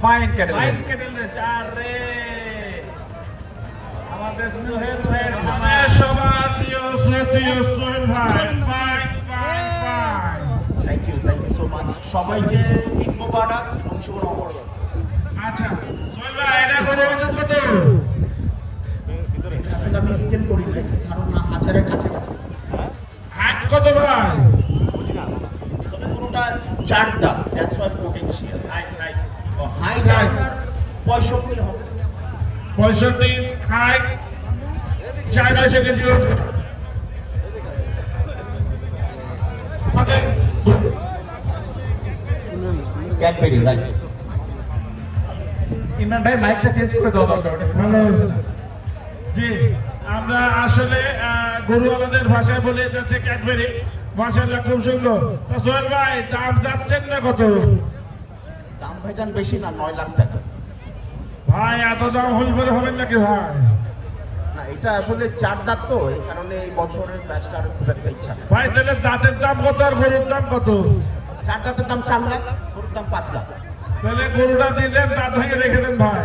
Fine cattle fine cattle চার রে আমাদের সোহেল ভাইয়ের খামার সবার প্রিয় শ্রদ্ধেয় সোহেল ভাই fine fine fine thank you so much সবাইকে ঈদ মোবারক এবং শুভ নববর্ষ। আচ্ছা সোহেল ভাই এটা করে ওজন কত এটা আসলে আমি স্কেল করি না, ধারণা 1000-এর কাছাকাছি। হাত কত ভাই তবে কোনোটা 4 দাঁত, that's why potential. Height height আপনার 65 হবে। 65 হাইট 4 কেজি ওজন ওকে ক্যাডবেরি রাইট। ইমরান ভাই মাইকটা চেঞ্জ করে দাও দরকার ওটা ভালো হয়েছে। জি আমরা আসলে গরুওয়ালাদের ভাষায় বলে এটা হচ্ছে ক্যাডবেরি। মাশাআল্লাহ খুব সুন্দর। তো সোহেল ভাই দাম যাচ্ছেন না কত দাম ভাইজান বেশি না, 9 লাখ টাকা। ভাই এত দাম হলে পরে হবেন নাকি ভাই না এটা আসলে 4 দাঁত তো, এই কারণে এই বছরের ব্যাচটা আর খুব একটা ইচ্ছা নেই। ভাই তাহলে দাঁতের দাম কত আর গরুর দাম কত 4 দাঁতের দাম 4 লাখ, গরুর দাম 5 লাখ। তাহলে গরুটা দিয়ে দেন দাঁত ভেঙে রেখে দেন ভাই